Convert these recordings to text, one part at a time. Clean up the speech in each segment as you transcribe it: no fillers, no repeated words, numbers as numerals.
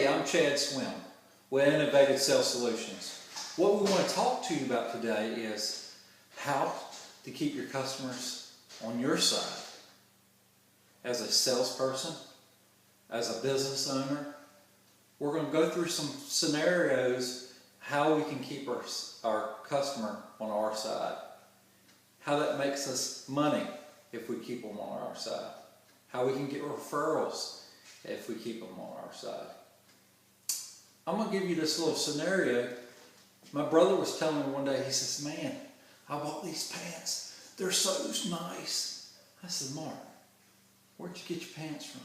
Hey, I'm Chad Swim with Innovative Sales Solutions. What we want to talk to you about today is how to keep your customers on your side. As a salesperson, as a business owner, we're going to go through some scenarios how we can keep our customer on our side. How that makes us money if we keep them on our side. How we can get referrals if we keep them on our side. I'm going to give you this little scenario. My brother was telling me one day, he says, man, I bought these pants. They're so nice. I said, Mark, where'd you get your pants from?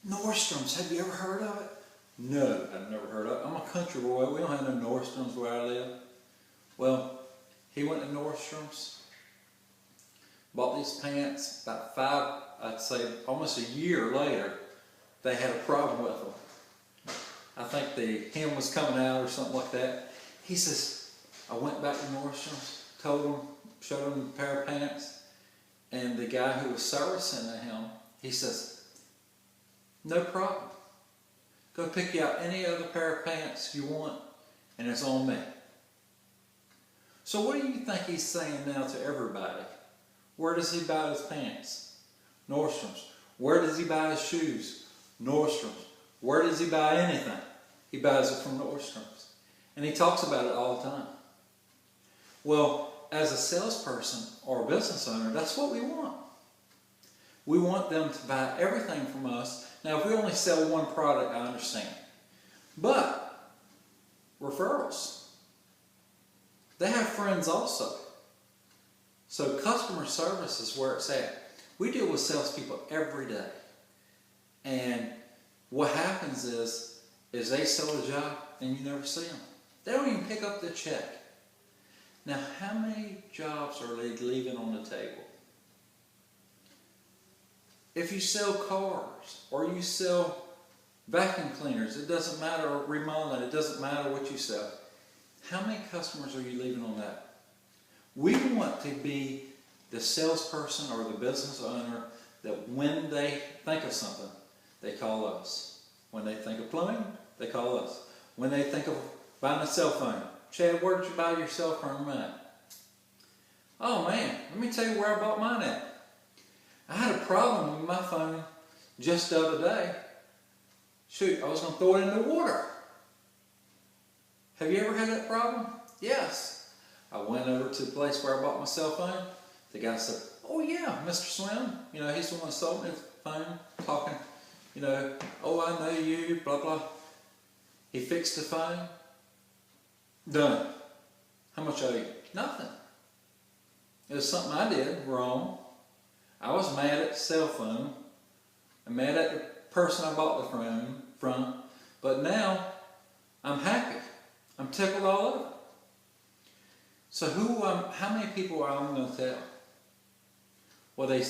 Nordstrom's. Have you ever heard of it? No, I've never heard of it. I'm a country boy. We don't have no Nordstrom's where I live. Well, he went to Nordstrom's, bought these pants. About I'd say almost a year later, they had a problem with them. I think the hem was coming out or something like that. He says, I went back to Nordstrom's, showed him a pair of pants, and the guy who was servicing him, he says, no problem. Go pick you out any other pair of pants you want, and it's on me. So what do you think he's saying now to everybody? Where does he buy his pants? Nordstrom's. Where does he buy his shoes? Nordstrom's. Where does he buy anything? He buys it from Nordstrom's. And he talks about it all the time. Well, as a salesperson or a business owner, that's what we want. We want them to buy everything from us. Now, if we only sell one product, I understand. But referrals, they have friends also. So customer service is where it's at. We deal with salespeople every day. And what happens is they sell a job and you never see them. They don't even pick up the check. Now, how many jobs are they leaving on the table? If you sell cars or you sell vacuum cleaners, it doesn't matter, or remodeling, it doesn't matter what you sell. How many customers are you leaving on that? We want to be the salesperson or the business owner that when they think of something, they call us. When they think of plumbing, they call us. When they think of buying a cell phone, Chad, where did you buy your cell phone at? Oh man, let me tell you where I bought mine at. I had a problem with my phone just the other day. Shoot, I was going to throw it in the water. Have you ever had that problem? Yes. I went over to the place where I bought my cell phone. The guy said, oh yeah, Mr. Swim. You know, he's the one that sold me the phone, talking, you know, oh, I know you, blah, blah. He fixed the phone. Done. How much owe you? Nothing. It was something I did wrong. I was mad at the cell phone. I'm mad at the person I bought the phone from. But now, I'm happy. I'm tickled all over. So how many people are I'm going to tell? Well,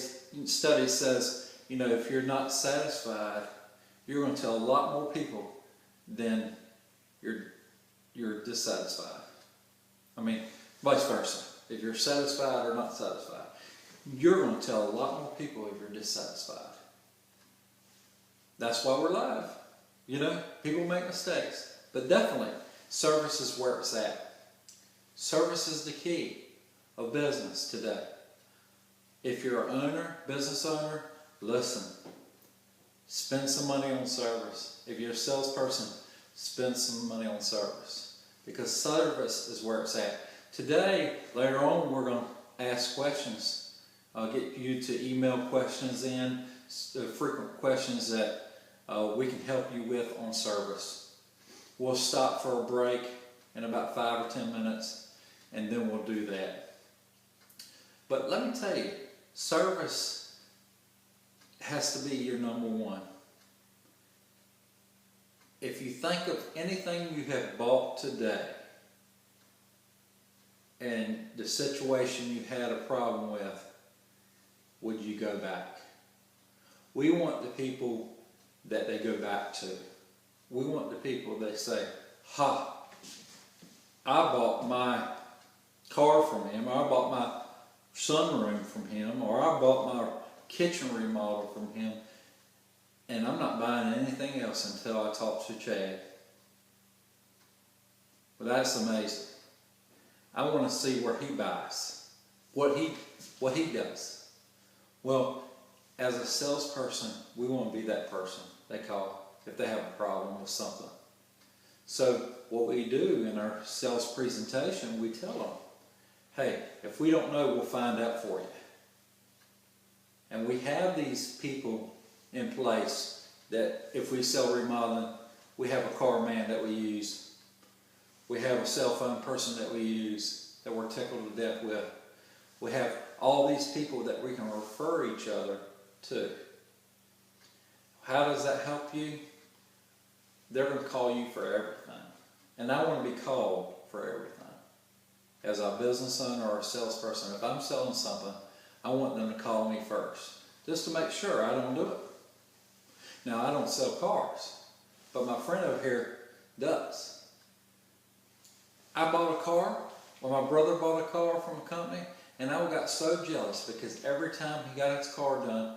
study says, you know, if you're not satisfied, you're going to tell a lot more people than you're dissatisfied. I mean, vice versa. If you're satisfied or not satisfied, you're going to tell a lot more people if you're dissatisfied. That's why we're live. You know, people make mistakes. But definitely, service is where it's at. Service is the key of business today. If you're an owner, business owner, listen. Spend some money on service. If you're a salesperson, spend some money on service. Because service is where it's at. Today, later on, we're going to ask questions. I'll get you to email questions in, frequent questions that we can help you with on service. We'll stop for a break in about 5 or 10 minutes, and then we'll do that. But let me tell you, service has to be your number one. If you think of anything you have bought today and the situation you had a problem with, would you go back? We want the people that they go back to. We want the people that say, ha, I bought my car from him, or I bought my sunroom from him, or I bought my kitchen remodel from him, And I'm not buying anything else until I talk to Chad. But that's amazing. I want to see where he buys, what he does. Well, as a salesperson, we want to be that person they call if they have a problem with something. So what we do in our sales presentation, we tell them, hey, if we don't know, we'll find out for you. And we have these people in place that if we sell remodeling, we have a car man that we use. We have a cell phone person that we use that we're tickled to death with. We have all these people that we can refer each other to. How does that help you? They're going to call you for everything. And I want to be called for everything. As a business owner or a salesperson, if I'm selling something, I want them to call me first, just to make sure I don't do it. Now, I don't sell cars, but my friend over here does. I bought a car, or my brother bought a car from a company, and I got so jealous because every time he got his car done,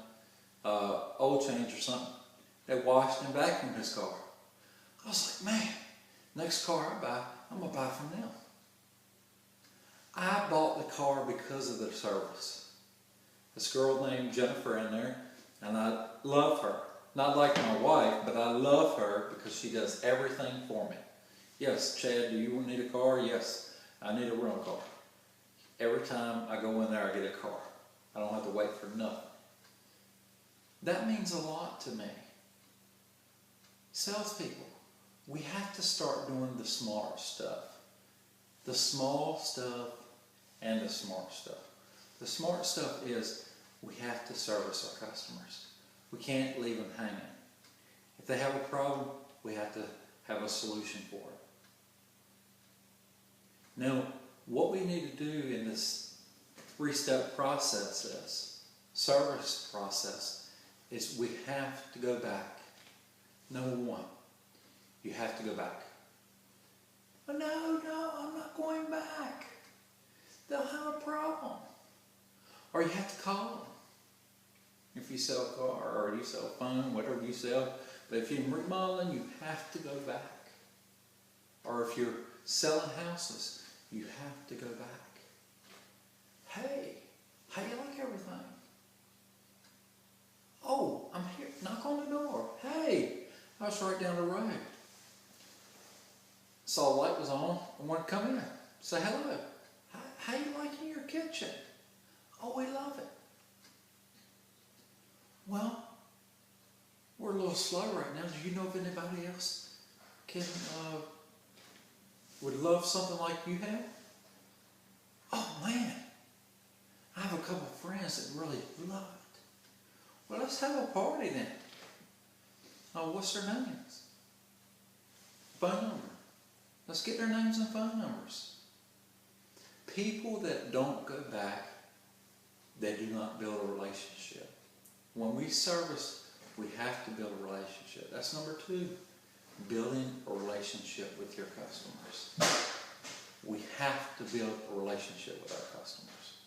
oil change or something, they washed and vacuumed his car. I was like, man, next car I buy, I'm going to buy from them. I bought the car because of their service. This girl named Jennifer in there, and I love her. Not like my wife, but I love her because she does everything for me. Yes, Chad, do you need a car? Yes, I need a rental car. Every time I go in there, I get a car. I don't have to wait for nothing. That means a lot to me. Salespeople, we have to start doing the smart stuff. The small stuff and the smart stuff. The smart stuff is we have to service our customers. We can't leave them hanging. If they have a problem, we have to have a solution for it. Now, what we need to do in this three-step process, service process, is we have to go back. Number one, you have to go back. Oh, no, I'm not going back. They'll have a problem. Or you have to call them. If you sell a car or you sell a phone, whatever you sell. But if you're remodeling, you have to go back. Or if you're selling houses, you have to go back. Hey, how do you like everything? Oh, I'm here. Knock on the door. Hey, I was right down the road. Saw the light was on. I wanted to come in. Say hello. How you liking your kitchen? Oh, we love it. Well, we're a little slow right now. Do you know if anybody else can would love something like you have? Oh man, I have a couple of friends that really love it. Well, let's have a party then. Oh, what's their names? Phone number. Let's get their names and phone numbers. People that don't go back, they do not build a relationship. When we service, we have to build a relationship. That's number two, building a relationship with your customers. We have to build a relationship with our customers.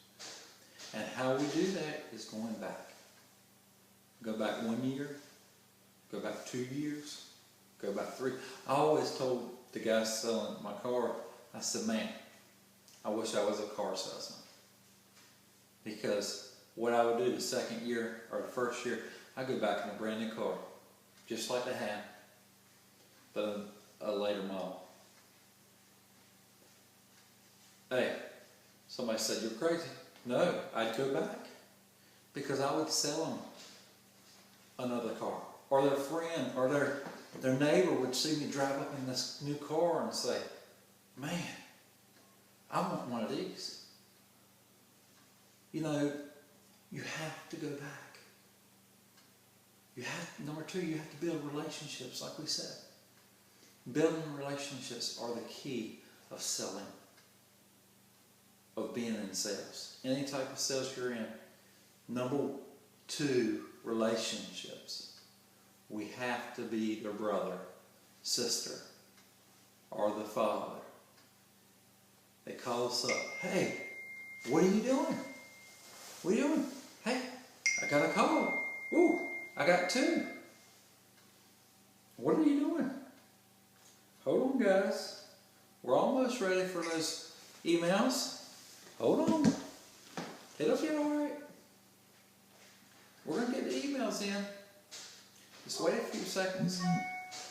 And how we do that is going back. Go back 1 year, go back 2 years, go back 3. I always told the guy selling my car, I said, man, I wish I was a car salesman. Because what I would do the second year or the first year, I'd go back in a brand new car, just like they had, but a later model. Hey, somebody said, you're crazy. No, I'd go back because I would sell them another car. Or their friend or their neighbor would see me drive up in this new car and say, man, I want one of these. You know, you have to go back. Number two, you have to build relationships, like we said. Building relationships are the key of selling, of being in sales. Any type of sales you're in. Number two, relationships. We have to be their brother, sister, or the father. They call us up. Hey, what are you doing? What are you doing? Hey, I got a call. Ooh, I got two. What are you doing? Hold on, guys. We're almost ready for those emails. Hold on. It'll be alright. We're going to get the emails in. Just wait a few seconds.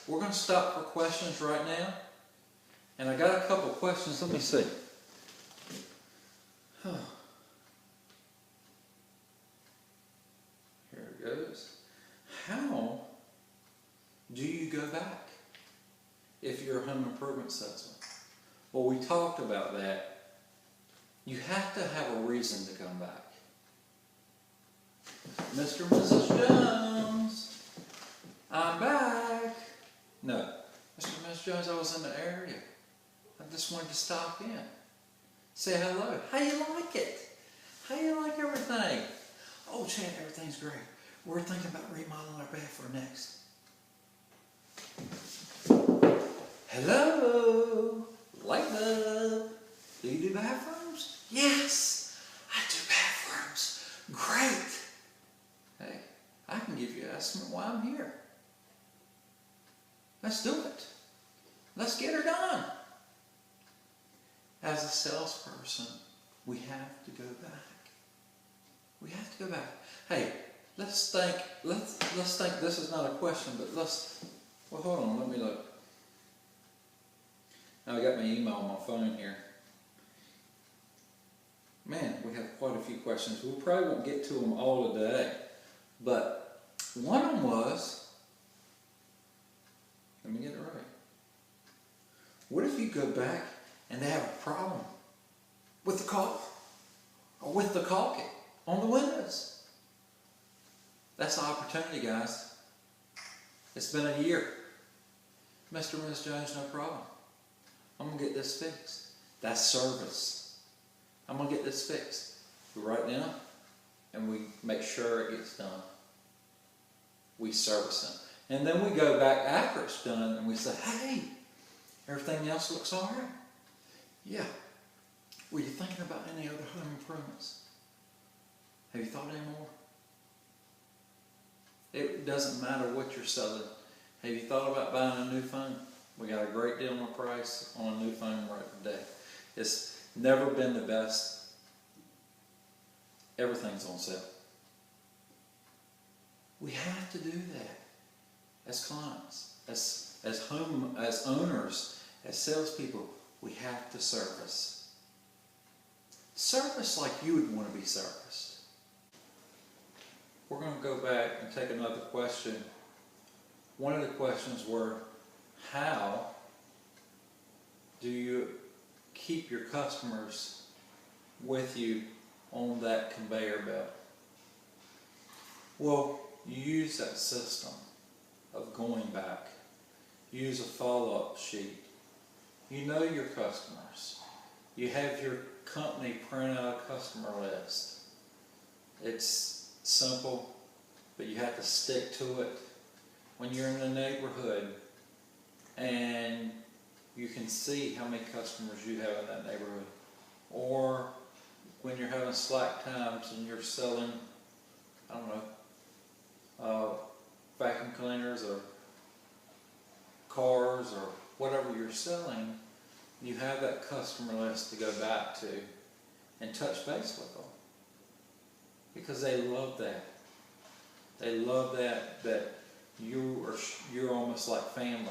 We're going to stop for questions right now. And I got a couple questions. Let me see. Here it goes. How do you go back if you're a home improvement salesman? Well, we talked about that. You have to have a reason to come back. Mr. and Mrs. Jones, I'm back. No, Mr. and Mrs. Jones, I was in the area. I just wanted to stop in. Say hello. How you like it? How you like everything? Oh, Chad, everything's great. We're thinking about remodeling our bathroom next. Hello, light bulb. Do you do bathrooms? Yes, I do bathrooms. Great. Hey, I can give you an estimate while I'm here. Let's do it. Let's get her done. As a salesperson, we have to go back. We have to go back. Hey, let's think this is not a question, but well, hold on, let me look. Now I got my email on my phone here. Man, we have quite a few questions. We probably won't get to them all today, but one of them was, let me get it right. What if you go back and they have a problem with the caulk or with the caulking on the windows? That's the opportunity, guys. It's been a year. Mr. and Ms. Jones, no problem. I'm going to get this fixed. That's service. I'm going to get this fixed. We write down and we make sure it gets done. We service them. And then we go back after it's done and we say, hey, everything else looks all right. Yeah. Were you thinking about any other home improvements? Have you thought any more? It doesn't matter what you're selling. Have you thought about buying a new phone? We got a great deal on the price on a new phone right today. It's never been the best. Everything's on sale. We have to do that as clients, as owners, as salespeople. We have to service. Service like you would want to be serviced. We're going to go back and take another question. One of the questions were, how do you keep your customers with you on that conveyor belt? Well, you use that system of going back. Use a follow-up sheet. You know your customers. You have your company print out a customer list. It's simple, but you have to stick to it. When you're in the neighborhood and you can see how many customers you have in that neighborhood, or when you're having slack times and you're selling, I don't know, vacuum cleaners or cars or whatever you're selling, you have that customer list to go back to and touch base with them, because they love that. They love that you're almost like family.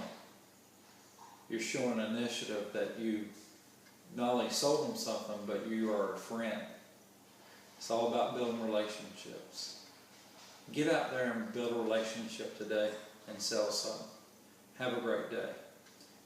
You're showing initiative that you not only sold them something, but you are a friend. It's all about building relationships. Get out there and build a relationship today and sell something. Have a great day.